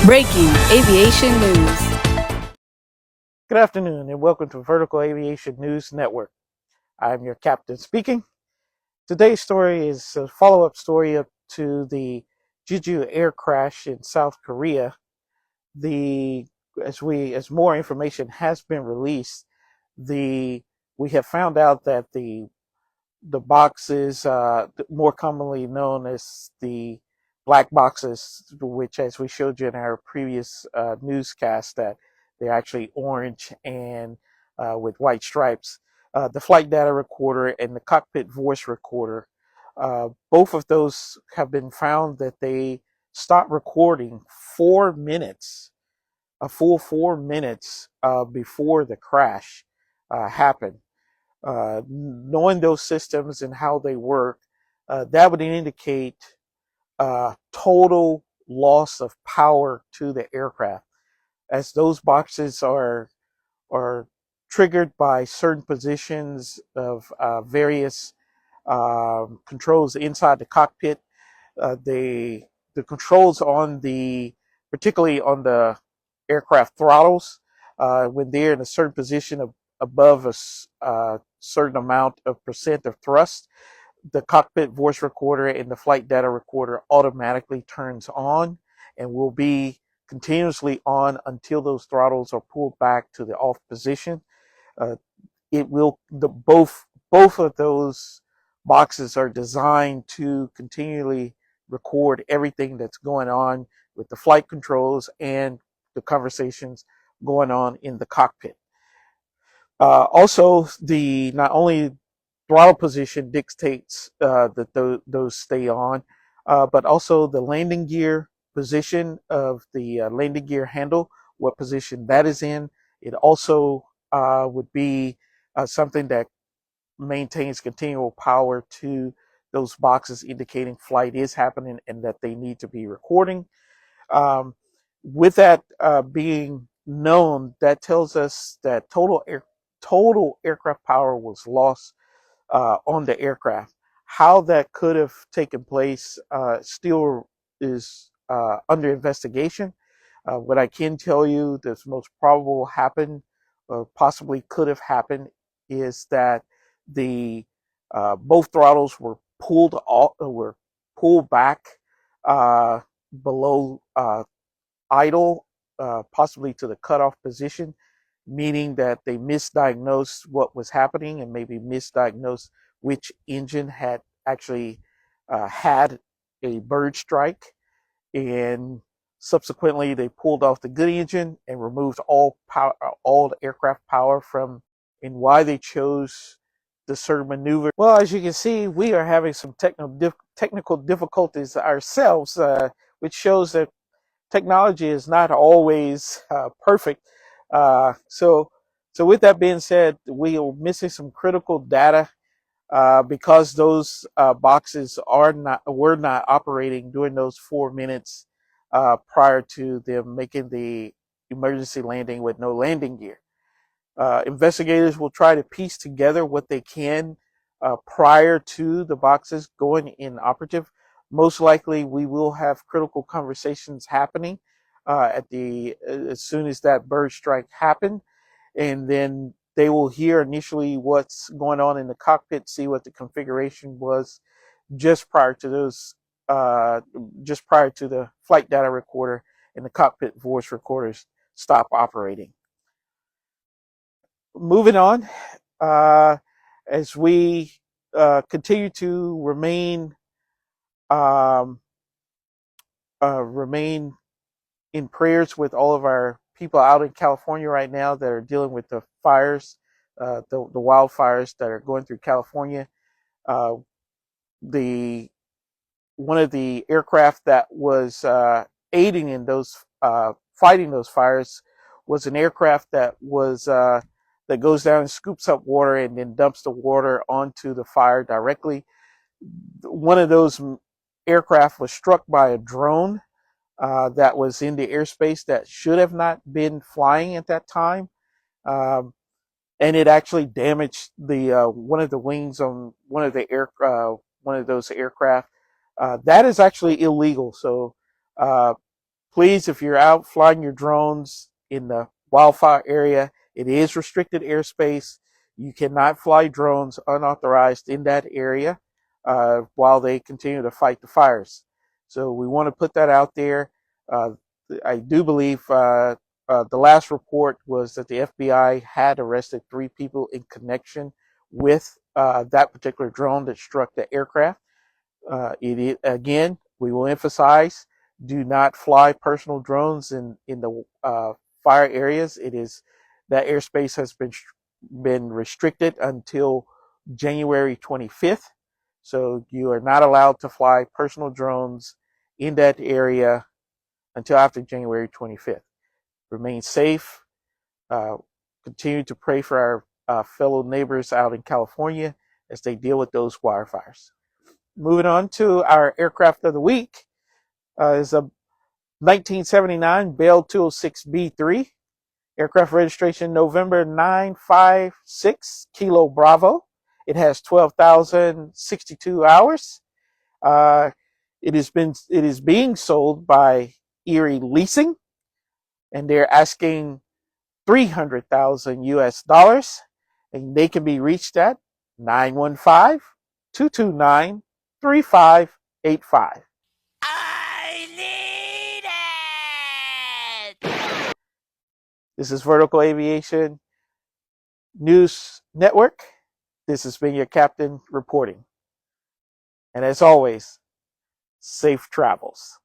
Breaking aviation news. Good afternoon and welcome to Vertical Aviation News Network. I'm your captain speaking. Today's story is a follow-up story up to the Jeju air crash in South Korea. As more information has been released, we have found out that the boxes, more commonly known as the black boxes, which, as we showed you in our previous newscast, that they're actually orange and with white stripes. The flight data recorder and the cockpit voice recorder, both of those have been found that they stopped recording 4 minutes, a full 4 minutes before the crash happened. Knowing those systems and how they work, that would indicate total loss of power to the aircraft, as those boxes are triggered by certain positions of various controls inside the cockpit. The controls on particularly on the aircraft throttles, when they're in a certain position above a certain amount of percent of thrust, the cockpit voice recorder and the flight data recorder automatically turns on and will be continuously on until those throttles are pulled back to the off position. Uh, it will both of those boxes are designed to continually record everything that's going on with the flight controls and the conversations going on in the cockpit. Also, the not only throttle position dictates that those stay on, but also the landing gear position of the landing gear handle, what position that is in. It also would be something that maintains continual power to those boxes, indicating flight is happening and that they need to be recording. Um, with that being known, that tells us that total aircraft power was lost on the aircraft. How that could have taken place still is under investigation. What I can tell you that's most probable happened, or possibly could have happened, is that the both throttles were pulled back uh, below idle, possibly to the cutoff position, meaning that they misdiagnosed what was happening and maybe misdiagnosed which engine had actually had a bird strike, and subsequently they pulled off the good engine and removed all the aircraft power from. And why they chose the certain maneuver, well, as you can see, we are having some technical difficulties ourselves, which shows that technology is not always perfect. So with that being said, we are missing some critical data because those boxes were not operating during those 4 minutes prior to them making the emergency landing with no landing gear. Investigators will try to piece together what they can prior to the boxes going inoperative. Most likely, we will have critical conversations happening as soon as that bird strike happened, and then they will hear initially what's going on in the cockpit, see what the configuration was just prior to just prior to the flight data recorder and the cockpit voice recorders stop operating. Moving on, uh, as we continue to um, remain in prayers with all of our people out in California right now that are dealing with the fires, the wildfires that are going through California. Uh, the One of the aircraft that was aiding in those fighting those fires was an aircraft that goes down and scoops up water and then dumps the water onto the fire directly. One of those aircraft was struck by a drone that was in the airspace that should have not been flying at that time, um, and it actually damaged the one of the wings on one of those aircraft. That is actually illegal. So Please, if you're out flying your drones in the wildfire area, it is restricted airspace. You cannot fly drones unauthorized in that area while they continue to fight the fires. So we want to put that out there. Uh, I do believe the last report was that the FBI had arrested 3 people in connection with that particular drone that struck the aircraft. Again, we will emphasize: do not fly personal drones in the fire areas. It is that airspace has been restricted until January 25th. So you are not allowed to fly personal drones in that area until after January 25th. Remain safe. Uh, Continue to pray for our fellow neighbors out in California as they deal with those wildfires. Moving on to our aircraft of the week is a 1979 Bell 206B3, aircraft registration November 956 Kilo Bravo. It has 12,062 hours. Uh, it is being sold by Erie Leasing, and they're asking 300,000 US dollars, and they can be reached at 915-229-3585. I need it! This is Vertical Aviation News Network. This has been your captain reporting. And as always, safe travels.